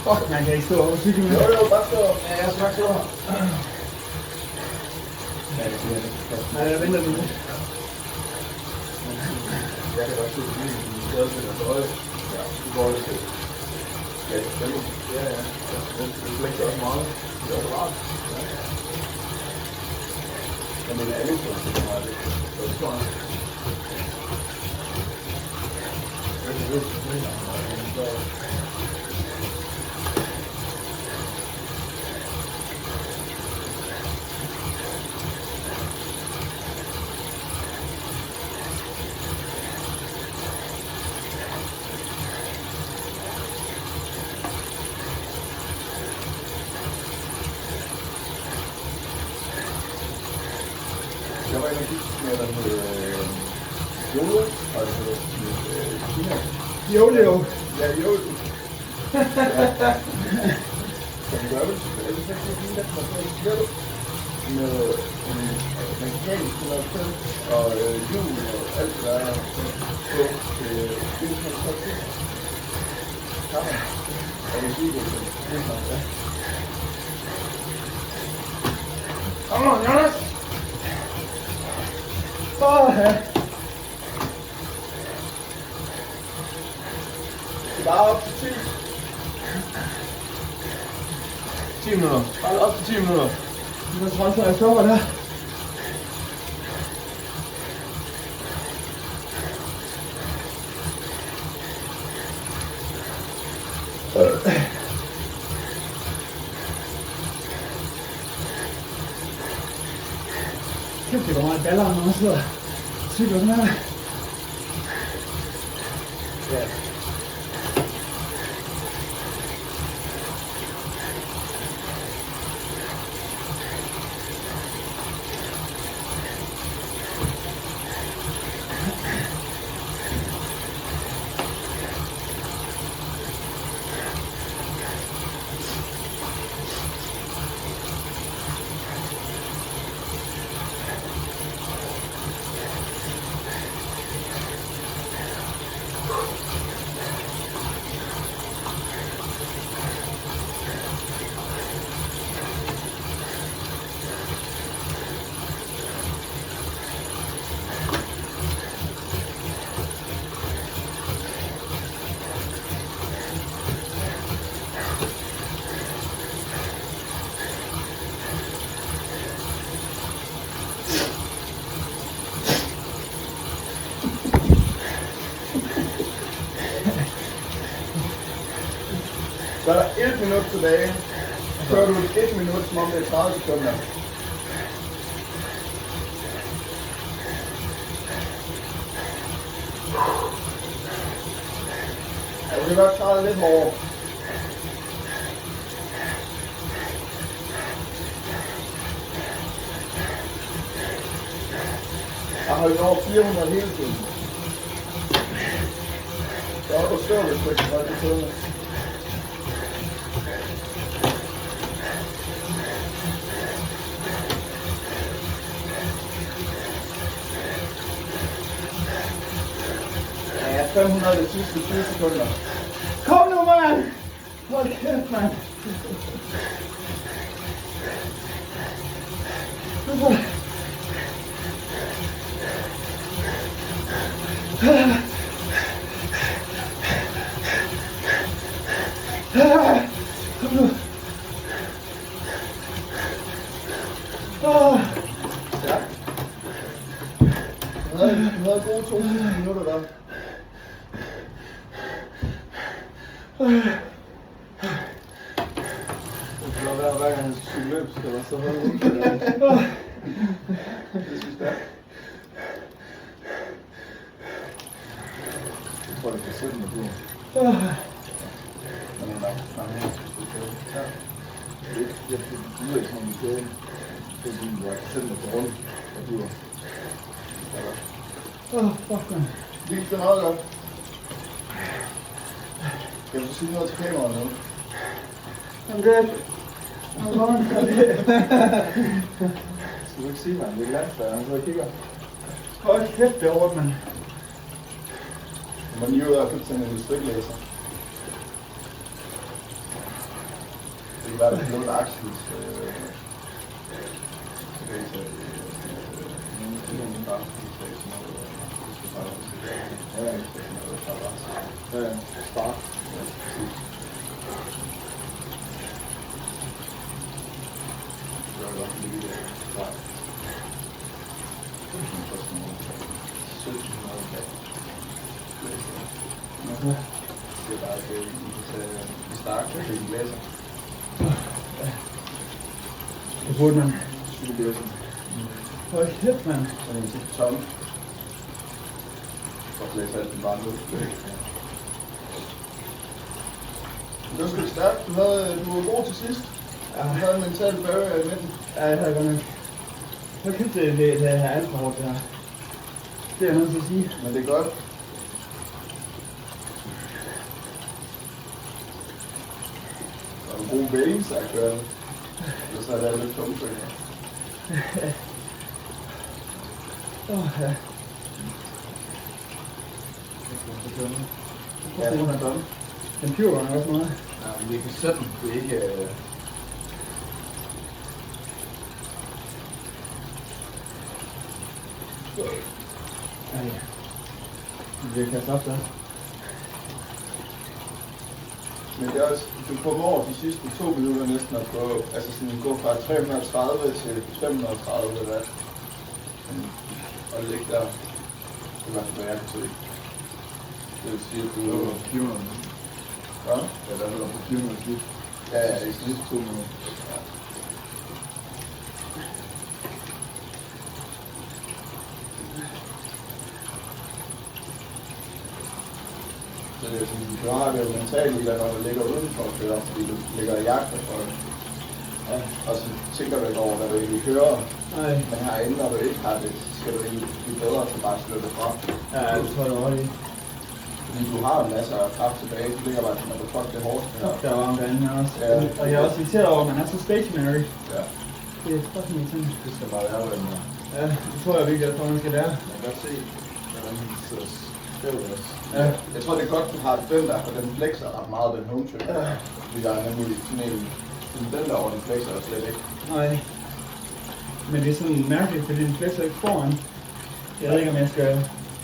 Fuck, man kan ikke stå over cyklen. Jo, bare stå. Ja, jeg skal stå her. Nej, jeg venter nu. Jeg kan godt se, at det er stadig til høje. Ja, det går det til. Ja, det er det. Ja, ja. Det flægter også meget. Det er rart. Men det er alle, som det er meget. Det er Jeg var inde og gik med den Jolo, og det hedder Kina. Jolio. Ja, Jolo. Som gør det, er det faktisk lige lidt, man får en skjøl med en mekanisk kollektiv og hjul og alt det der på bilkonstruktion. Kammer. Og det siger det, det er sådan, ja. Kom on, Jonas! Det er bare op til 10. 10 minutter. Bare op til 10 minutter. Nu er det træls, når jeg stopper der. Kæft, det går meget baller, når man sidder og cykler sådan her. Ja. Så er der 1 minut tilbage. Så kører du 1 minut, som om det er 30 sekunder. Ja, du kan godt træde lidt hårdere. Jeg har holdt over 400 hele tiden. Så er du stå, hvis du ikke kan holde det til. Ja, 500 de sidste 20 sekunder. Kom nu, mand! Hold kæft, mand! Kom nu! Ja. Du havde gode 2 minutter der. Det kan være, hver gang han skulle løbe, så var så meget ud. Det synes jeg. Jeg tror, det kan sætte mig på. Men det er nok fremme her. Ja. Jeg lyder ikke som om vi kører. Det er sådan, jeg kan sætte mig på rundt. Og du Fuck, man. Gik det meget godt? Kan du sige noget til kameraet nu? I'm good. I'm going. Skal du ikke sige, man? Det er langt, der han så kigger. Hold kæft, det er hårdt, mand. Man jo i hvert fald sådan en distriktlæser. Det kan være, der bliver noget aktivt. Ja, start. Ja, præcis. Det var godt lige start. 1700 kat. stærkt, at det blæser. Det burde man. Cykelblæser. Hold kæft, mand. Så er den sidste tom. Så blæser alt den varme ud. Det var sgu stærkt. Du var god til sidst. Ja. Du havde en mental barrier i midten. Ja, jeg havde godt nok. Hold kæft, det er alt for hårdt, det her. Det er jeg nødt til at sige. Men det er godt. Der er nogle gode veins, jeg kører. Ellers er det lidt tungt. Ja. Ja, hun er done. Den piver godt nok også meget. Ja, men vi kan sætte den. Det er ikke... Ja, ja. Vi vil kaste op der. Men det er også, du formår de sidste 2 minutter næsten at gå, altså sådan gå fra 330 til 530 watt. Og ligge der. Det er i hvert fald, hvad jeg kan se. Det vil sige, at du er på 400. Hvad? Ja, der er vel på 400 snit. Ja, ja, i snit 2 minutter. Ja. Så det er sådan, du har det jo mentalt i dig, når du ligger udenfor og kører, fordi du ligger i jagter for det. Ja. Og så tænker du ikke over, hvad du egentlig kører. Nej. Men herinde, når du ikke har det, så skal du egentlig blive bedre til bare at slå det fra. Ja, det tror jeg også. Fordi du har en masse kraft tilbage, du ligger bare sådan, at du fuck det hårdt. Ja. Der var om derinde her også. Ja. Og jeg er også irriteret over, at man er så stationary. Ja. Det er fucking irriterende. Det skal bare være, hvordan man Ja, det tror jeg virkelig, at man skal lære. Man kan godt se, hvordan den sidder skævt også. Ja. Jeg tror, det er godt, du har den der, for den flexer ret meget, den home trainer. Ja. Fordi der er nemlig sådan en, den der over, den flexer jo slet ikke. Nej. Men det er sådan mærkeligt, fordi den flexer ikke foran. Jeg ved ikke, om jeg skal...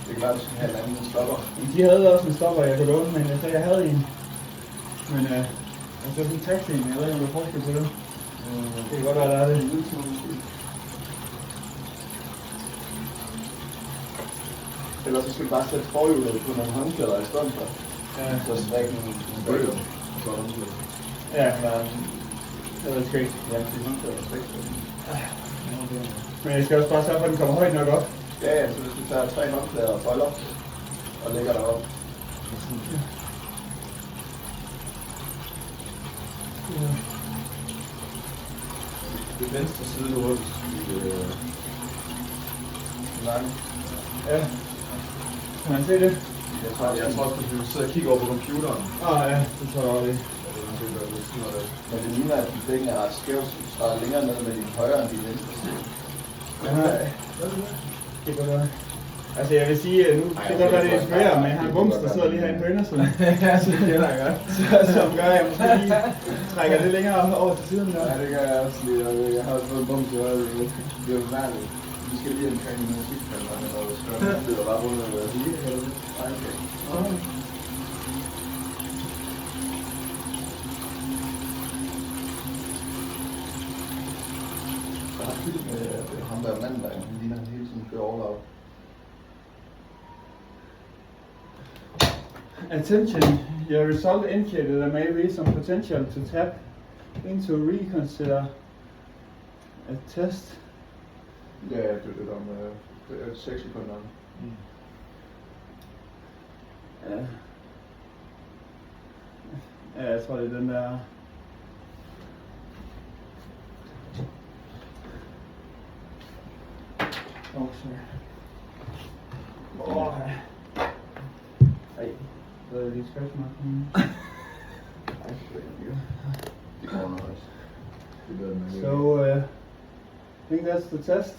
Det kan være, at du skal have en anden stopper. De havde også en stopper, jeg kunne låne, men jeg havde en. Men altså sådan en taxi, jeg ved ikke, om der er forskel på det. Det kan godt være, der er det. Ellers så skal du bare sætte forhjulet på nogle håndklæder i stedet for. Ja. Så strække nogle bøger. Så Ja, det var sgu ikke. ja, de håndklæder er strække. Men jeg skal også bare sørge for, at den kommer højt nok op. Ja, ja, så hvis du tager 3 håndklæder og folder og lægger dig op. Ja. Det venstre side du rundt i nakken. Ja. Kan man se det? Jeg tror også, at du sidder og kigger over på computeren. Ja, det tror jeg også det. Men det ligner, at din dækning er ret skæv, så du træder længere ned med din højre end din venstre side. Ja, det kan godt være. Altså jeg vil sige, nu det kan godt være, det inspirerer, men jeg har en bums, der sidder lige herinde på indersiden. Ja, så det er der godt. Som gør, at jeg måske lige trækker det længere over til siden der. Ja, det gør jeg også lige. Jeg har også fået en bums i højre. Det er jo mærkeligt. Vi skal lige omkring en musikfælder, når vi skal det er bare rundt og sige, eller det? Nej, okay. Jeg har fyldt med ham der manden der, han ligner han hele tiden kører overlaget. Attention, your result indicated there may be some potential to tap into reconsider a test. Ja, det er det der med 6 sekunder. Ja. Ja, jeg tror det er den der. Oh, sorry. Åh, ja. Ej, der er lige scratch mark. Ej, det går nok også. Det gør den So, I think that's the test.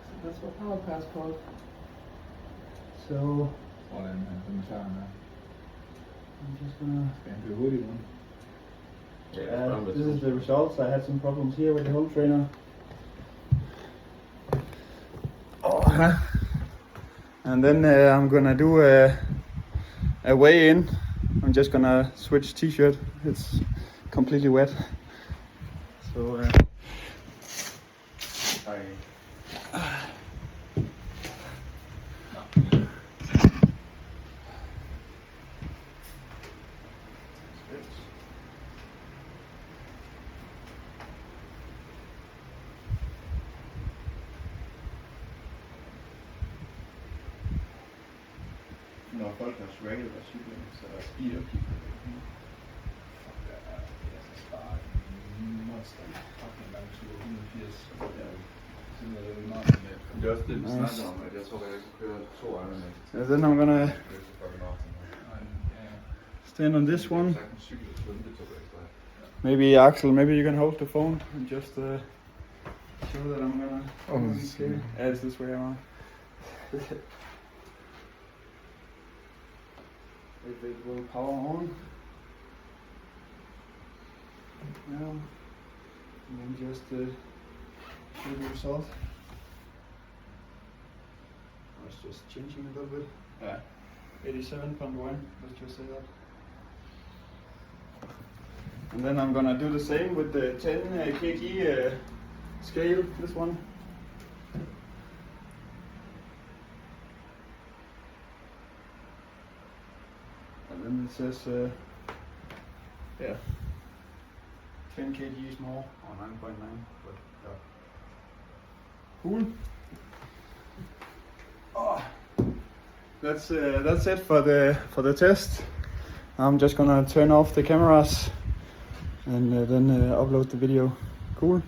So that's what power pass called. So, Hvordan er kommentaren der? I'm just gonna. Skal han blive hurtigt nu? This is the results. I had some problems here with the home trainer. Oh, and then I'm gonna do a weigh in. I'm just gonna switch t-shirt. It's completely wet. So når folk har swagget og cykling, så er speed og kigge. Det er også det, vi snakker om, at jeg tror, at jeg kan køre 2 Ironman. Yeah, then I'm gonna stand on this one. Maybe Axel, maybe you can hold the phone and just show that I'm gonna skate. Yeah, it's this way around. If it will power on. Now, and then just show the result. I was just changing a little bit. Yeah, 87.1, let's just say that. And then I'm gonna do the same with the 10 kg scale, this one. And then it says, yeah, 10 kgs more, or 9.9, but yeah. Cool. Oh, that's it for the test. I'm just gonna turn off the cameras and then upload the video. Cool.